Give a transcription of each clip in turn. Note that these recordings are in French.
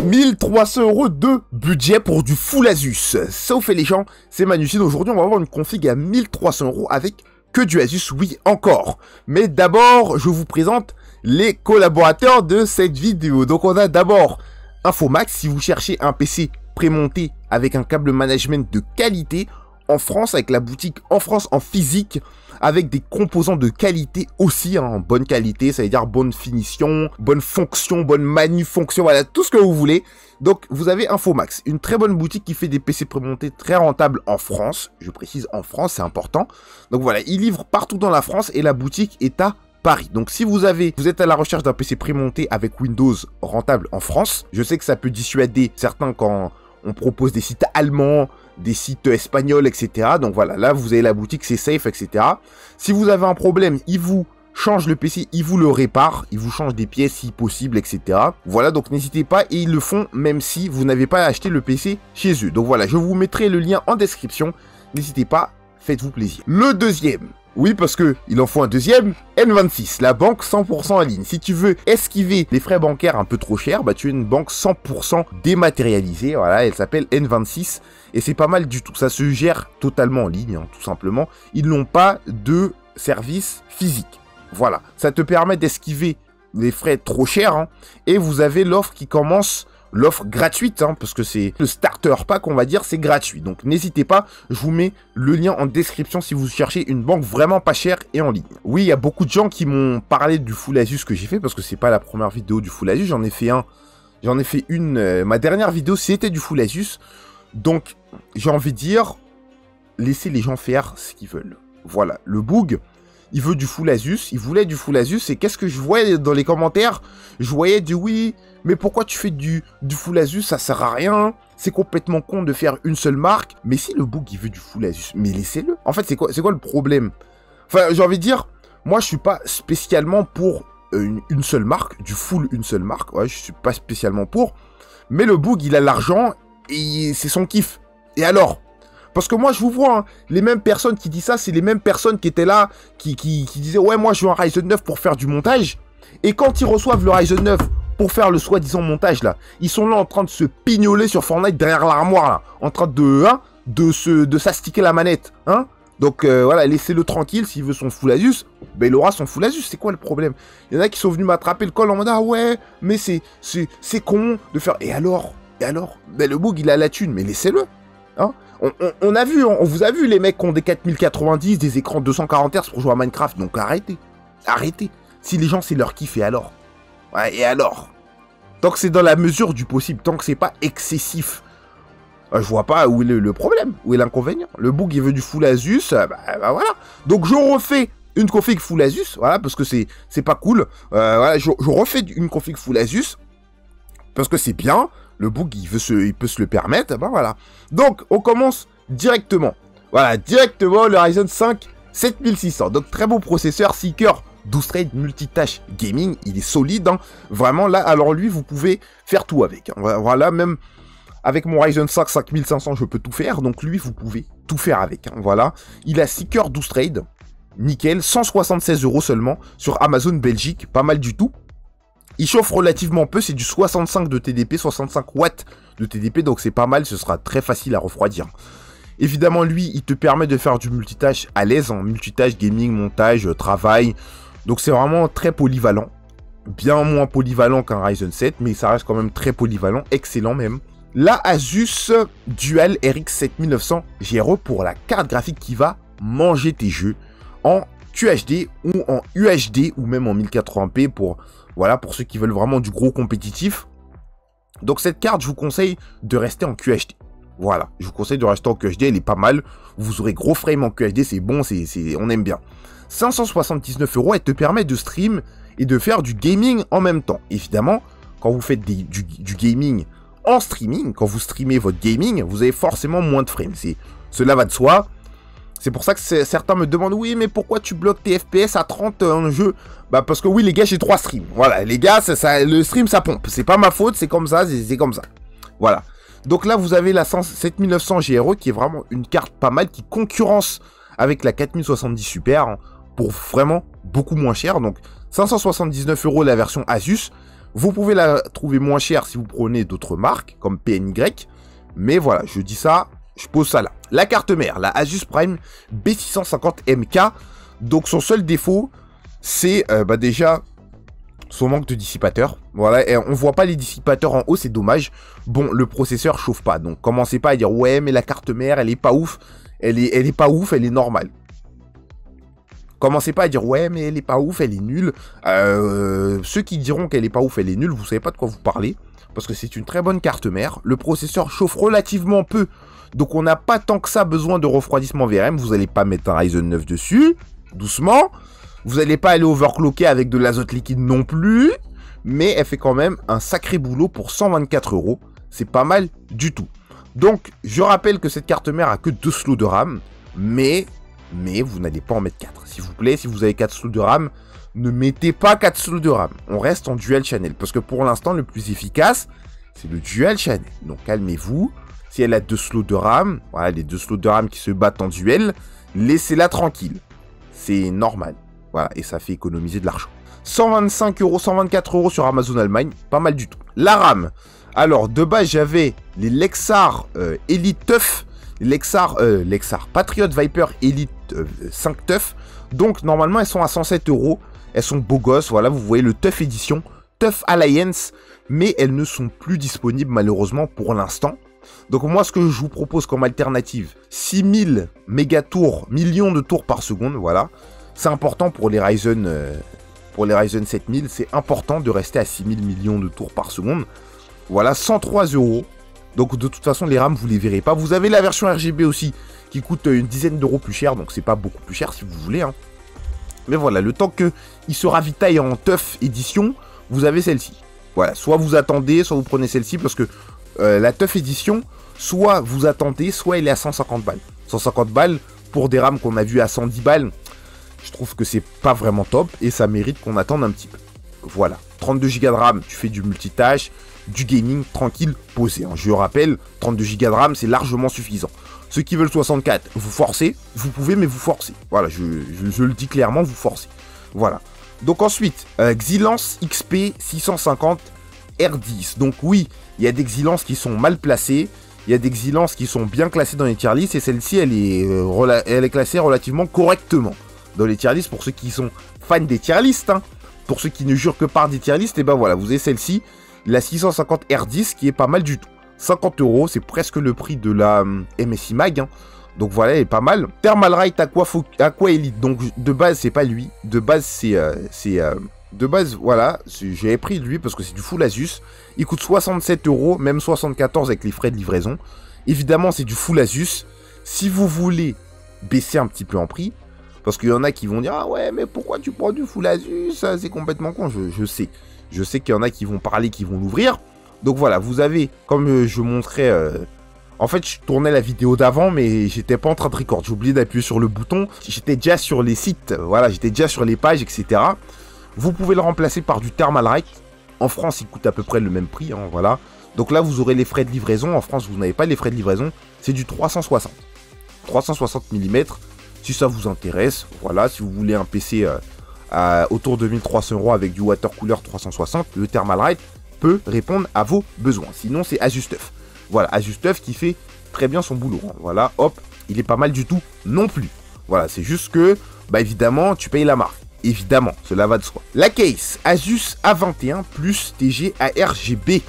1300 € de budget pour du full Asus. Sauf les gens, c'est Manucide. Aujourd'hui, on va avoir une config à 1300 € avec que du Asus, oui, encore. Mais d'abord, je vous présente les collaborateurs de cette vidéo. Donc, on a d'abord Infomax. Si vous cherchez un PC prémonté avec un câble management de qualité, en France, avec la boutique en France en physique, avec des composants de qualité aussi, hein, bonne qualité, ça veut dire bonne finition, bonne fonction, bonne manufonction, voilà, tout ce que vous voulez. Donc, vous avez Infomax, une très bonne boutique qui fait des PC prémontés très rentables en France. Je précise en France, c'est important. Donc voilà, ils livrent partout dans la France et la boutique est à Paris. Donc si vous êtes à la recherche d'un PC prémonté avec Windows rentable en France, je sais que ça peut dissuader certains quand on propose des sites allemands, des sites espagnols, etc. Donc voilà, là vous avez la boutique, c'est safe, etc. Si vous avez un problème, ils vous changent le PC, ils vous le réparent, ils vous changent des pièces si possible, etc. Voilà, donc n'hésitez pas, et ils le font même si vous n'avez pas acheté le PC chez eux. Donc voilà, je vous mettrai le lien en description, n'hésitez pas, faites-vous plaisir. Le deuxième, oui, parce que il en faut un deuxième, N26, la banque 100% en ligne. Si tu veux esquiver les frais bancaires un peu trop chers, bah tu as une banque 100% dématérialisée. Voilà, elle s'appelle N26 et c'est pas mal du tout. Ça se gère totalement en ligne, hein, tout simplement. Ils n'ont pas de service physique. Voilà, ça te permet d'esquiver les frais trop chers, hein, et vous avez l'offre qui commence. L'offre gratuite, hein, parce que c'est le starter pack, on va dire, c'est gratuit. Donc n'hésitez pas, je vous mets le lien en description si vous cherchez une banque vraiment pas chère et en ligne. Oui, il y a beaucoup de gens qui m'ont parlé du Full Asus que j'ai fait, parce que c'est pas la première vidéo du Full Asus, j'en ai fait une, ma dernière vidéo c'était du Full Asus. Donc j'ai envie de dire, laissez les gens faire ce qu'ils veulent. Voilà, le Boog, il veut du Full Asus, il voulait du Full Asus, et qu'est-ce que je voyais dans les commentaires? Je voyais du oui, mais pourquoi tu fais du Full Asus, ça sert à rien, c'est complètement con de faire une seule marque. Mais si le Boog il veut du Full Asus, mais laissez-le. En fait, c'est quoi le problème? Enfin, j'ai envie de dire, moi je suis pas spécialement pour une seule marque, du full une seule marque, ouais, je suis pas spécialement pour, mais le Boog il a l'argent, et c'est son kiff. Et alors? Parce que moi, je vous vois, hein, les mêmes personnes qui disent ça, c'est les mêmes personnes qui étaient là, qui disaient « Ouais, moi, je veux un Ryzen 9 pour faire du montage. » Et quand ils reçoivent le Ryzen 9 pour faire le soi-disant montage, là, ils sont là en train de se pignoler sur Fortnite derrière l'armoire, là, en train de s'astiquer la manette, hein. Donc, voilà, laissez-le tranquille, s'il veut son Full Asus, ben, il aura son Full Asus, c'est quoi le problème? Il y en a qui sont venus m'attraper le col en mode « Ah ouais, mais c'est con de faire... » Et alors? Ben, le Boog, il a la thune, mais laissez-le, hein. On a vu, on vous a vu les mecs qui ont des 4090, des écrans 240 Hz pour jouer à Minecraft, donc arrêtez. Si les gens c'est leur kiff, et alors? Ouais, et alors? Tant que c'est dans la mesure du possible, tant que c'est pas excessif, je vois pas où est le problème, où est l'inconvénient. Le Boog il veut du Full Asus, bah voilà. Donc je refais une config Full Asus, voilà, parce que c'est pas cool. Voilà, je refais une config Full Asus, parce que c'est bien. Le Boog, il peut se le permettre, ben voilà. Donc, on commence directement. Voilà, directement le Ryzen 5 7600. Donc, très beau processeur, 6 cœurs, 12 threads, multitâche gaming. Il est solide, hein. Vraiment, là, alors lui, vous pouvez faire tout avec. Hein. Voilà, même avec mon Ryzen 5 5500, je peux tout faire. Donc, lui, vous pouvez tout faire avec. Hein. Voilà. Il a 6 cœurs, 12 threads. Nickel, 176 € seulement sur Amazon Belgique. Pas mal du tout. Il chauffe relativement peu, c'est du 65 de TDP, 65 watts de TDP, donc c'est pas mal, ce sera très facile à refroidir. Évidemment, lui, il te permet de faire du multitâche à l'aise, hein, multitâche, gaming, montage, travail, donc c'est vraiment très polyvalent. Bien moins polyvalent qu'un Ryzen 7, mais ça reste quand même très polyvalent, excellent même. La Asus Dual RX 7900 GRE pour la carte graphique qui va manger tes jeux en QHD ou en UHD ou même en 1080p pour... Voilà, pour ceux qui veulent vraiment du gros compétitif. Donc cette carte, je vous conseille de rester en QHD. Voilà, je vous conseille de rester en QHD, elle est pas mal. Vous aurez gros frame en QHD, c'est bon, on aime bien. 579 €, elle te permet de stream et de faire du gaming en même temps. Évidemment, quand vous faites du gaming en streaming, quand vous streamez votre gaming, vous avez forcément moins de frames. Cela va de soi. C'est pour ça que certains me demandent, oui, mais pourquoi tu bloques tes FPS à 30 en jeu? Bah, parce que oui, les gars, j'ai 3 streams. Voilà, les gars, le stream, ça pompe. C'est pas ma faute, c'est comme ça, c'est comme ça. Voilà. Donc là, vous avez la 7900 GRE, qui est vraiment une carte pas mal, qui concurrence avec la 4070 Super, hein, pour vraiment beaucoup moins cher. Donc, 579 € la version Asus. Vous pouvez la trouver moins chère si vous prenez d'autres marques, comme PNY. Mais voilà, je dis ça, je pose ça là. La carte mère, la Asus Prime B650MK. Donc son seul défaut, c'est déjà son manque de dissipateur. Voilà, et on voit pas les dissipateurs en haut, c'est dommage. Bon, le processeur chauffe pas, donc commencez pas à dire ouais, mais la carte mère, elle est pas ouf. Elle est pas ouf, elle est normale. Commencez pas à dire ouais, mais elle est pas ouf, elle est nulle. Ceux qui diront qu'elle est pas ouf, elle est nulle, vous savez pas de quoi vous parlez. Parce que c'est une très bonne carte mère. Le processeur chauffe relativement peu. Donc on n'a pas tant que ça besoin de refroidissement VRM. Vous n'allez pas mettre un Ryzen 9 dessus. Doucement. Vous n'allez pas aller overclocker avec de l'azote liquide non plus. Mais elle fait quand même un sacré boulot pour 124 €. C'est pas mal du tout. Donc je rappelle que cette carte mère a que 2 slots de RAM. Mais vous n'allez pas en mettre 4. S'il vous plaît, si vous avez 4 slots de RAM, ne mettez pas 4 slots de RAM. On reste en dual channel. Parce que pour l'instant, le plus efficace, c'est le dual channel. Donc calmez-vous. Si elle a 2 slots de RAM, voilà, les 2 slots de RAM qui se battent en duel, laissez-la tranquille. C'est normal. Voilà, et ça fait économiser de l'argent. 125 €, 124 € sur Amazon Allemagne. Pas mal du tout. La RAM. Alors, de base, j'avais les Lexar Elite Tough. Lexar Patriot Viper Elite 5 Tough. Donc, normalement, elles sont à 107 €. Elles sont beaux gosses, voilà, vous voyez le Tough Edition, Tough Alliance, mais elles ne sont plus disponibles malheureusement pour l'instant. Donc moi, ce que je vous propose comme alternative, 6000 mégatours, millions de tours par seconde, voilà. C'est important pour les Ryzen 7000, c'est important de rester à 6000 millions de tours par seconde. Voilà, 103 €. Donc de toute façon, les RAM, vous les verrez pas. Vous avez la version RGB aussi, qui coûte une dizaine d'euros plus cher, donc c'est pas beaucoup plus cher si vous voulez, hein. Mais voilà, le temps qu'il se ravitaille en Tough Edition, vous avez celle-ci. Voilà, soit vous attendez, soit vous prenez celle-ci, parce que la Tough Edition, soit vous attendez, soit elle est à 150 balles. 150 balles, pour des RAM qu'on a vu à 110 balles, je trouve que c'est pas vraiment top, et ça mérite qu'on attende un petit peu. Voilà, 32 Go de RAM, tu fais du multitâche, du gaming, tranquille, posé. Hein. Je rappelle, 32 Go de RAM, c'est largement suffisant. Ceux qui veulent 64, vous forcez, vous pouvez, mais vous forcez. Voilà, je le dis clairement, vous forcez. Voilà. Donc ensuite, Xilinx XP 650 R10. Donc oui, il y a des Xilinx qui sont mal placés, il y a des Xilinx qui sont bien classés dans les tier lists, et celle-ci, elle est classée relativement correctement dans les tier lists pour ceux qui sont fans des tier lists. Hein. Pour ceux qui ne jurent que par des tier lists, et ben voilà, vous avez celle-ci, la 650 R10, qui est pas mal du tout. 50 €, c'est presque le prix de la MSI Mag. Hein. Donc voilà, elle est pas mal. Thermalright Aqua Elite. Donc de base, c'est pas lui. De base, voilà, j'avais pris lui parce que c'est du full Asus. Il coûte 67 €, même 74 avec les frais de livraison. Évidemment, c'est du full Asus. Si vous voulez baisser un petit peu en prix, parce qu'il y en a qui vont dire ah ouais, mais pourquoi tu prends du full Asus? C'est complètement con. Je sais. Je sais qu'il y en a qui vont parler, qui vont l'ouvrir. Donc voilà, vous avez, comme je montrais, en fait je tournais la vidéo d'avant, mais j'étais pas en train de record, j'ai oublié d'appuyer sur le bouton, j'étais déjà sur les sites, voilà, j'étais déjà sur les pages, etc. Vous pouvez le remplacer par du Thermalright, en France il coûte à peu près le même prix, hein, voilà. Donc là vous aurez les frais de livraison, en France vous n'avez pas les frais de livraison, c'est du 360 mm, si ça vous intéresse, voilà, si vous voulez un PC autour de 1300 € avec du water cooler 360, le Thermalright peut répondre à vos besoins. Sinon, c'est Asus TUF. Voilà, Asus TUF qui fait très bien son boulot. Hein. Voilà, hop, il est pas mal du tout non plus. Voilà, c'est juste que, bah évidemment, tu payes la marque. Évidemment, cela va de soi. La case Asus A21 plus TG ARGB.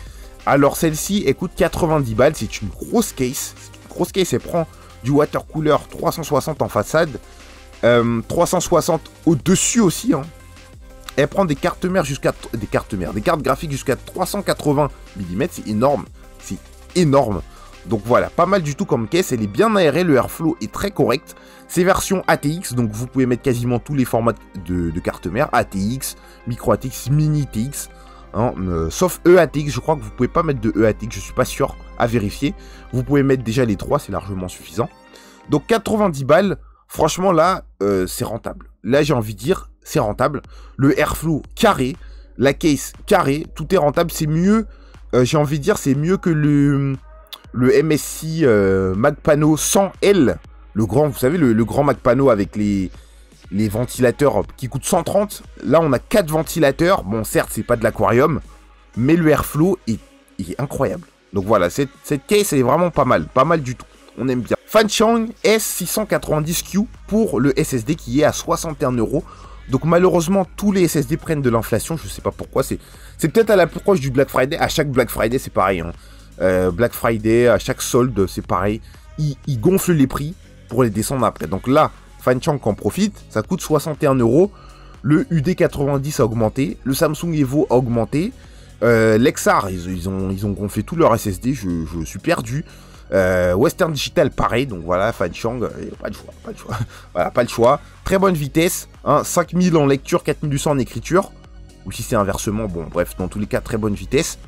Alors celle-ci, elle coûte 90 balles. C'est une grosse case. Elle prend du water cooler 360 en façade. 360 au-dessus aussi, hein. Elle prend des cartes mères des cartes graphiques jusqu'à 380 mm, c'est énorme, Donc voilà, pas mal du tout comme caisse, elle est bien aérée, le airflow est très correct. C'est version ATX, donc vous pouvez mettre quasiment tous les formats de cartes mères, ATX, micro ATX, mini TX, hein, sauf EATX, je crois que vous pouvez pas mettre de EATX, je suis pas sûr, à vérifier. Vous pouvez mettre déjà les 3, c'est largement suffisant. Donc 90 balles, franchement là, c'est rentable. Là j'ai envie de dire, c'est rentable. Le airflow carré, la case carré, tout est rentable. C'est mieux, j'ai envie de dire, c'est mieux que le MSI Magpano 100L. Le grand, vous savez, le grand Magpano avec les ventilateurs qui coûtent 130. Là, on a 4 ventilateurs. Bon, certes, c'est pas de l'aquarium. mais le airflow est incroyable. Donc voilà, cette case est vraiment pas mal du tout. On aime bien. Fanchang S690Q pour le SSD qui est à 61 €. Donc malheureusement, tous les SSD prennent de l'inflation, je sais pas pourquoi. C'est peut-être à l'approche du Black Friday. À chaque Black Friday, c'est pareil. Hein. Black Friday, à chaque solde, c'est pareil. Ils gonflent les prix pour les descendre après. Donc là, Fanchang en profite, ça coûte 61 €. Le UD90 a augmenté, le Samsung Evo a augmenté. Lexar, ils ont gonflé tout leur SSD, je suis perdu. Western Digital, pareil, donc voilà, Fanchang, pas de choix. Voilà, pas le choix. Très bonne vitesse, hein, 5000 en lecture, 4800 en écriture. Ou si c'est inversement, bon, bref, dans tous les cas, très bonne vitesse.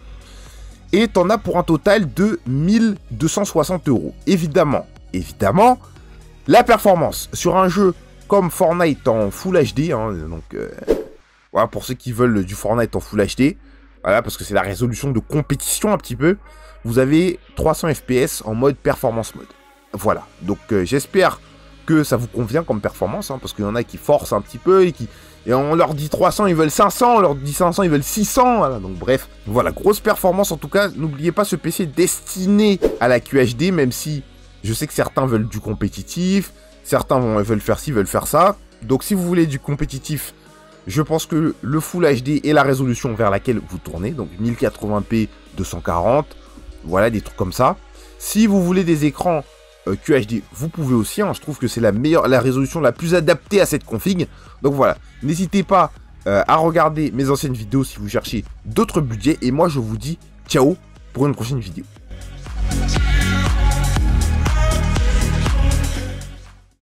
Et t'en as pour un total de 1260 €. Évidemment, la performance sur un jeu comme Fortnite en Full HD, hein, donc voilà, pour ceux qui veulent du Fortnite en Full HD, voilà, parce que c'est la résolution de compétition un petit peu, vous avez 300 FPS en mode performance mode. Voilà, donc j'espère que ça vous convient comme performance, hein, parce qu'il y en a qui forcent un petit peu et on leur dit 300, ils veulent 500, on leur dit 500, ils veulent 600, voilà, donc bref, voilà, grosse performance en tout cas. N'oubliez pas, ce PC est destiné à la QHD, même si je sais que certains veulent du compétitif, certains veulent faire ci, veulent faire ça. Donc si vous voulez du compétitif, je pense que le Full HD est la résolution vers laquelle vous tournez, donc 1080p 240, voilà, des trucs comme ça. Si vous voulez des écrans QHD, vous pouvez aussi, hein, je trouve que c'est la résolution la plus adaptée à cette config. Donc voilà, n'hésitez pas à regarder mes anciennes vidéos si vous cherchez d'autres budgets, et moi je vous dis ciao pour une prochaine vidéo.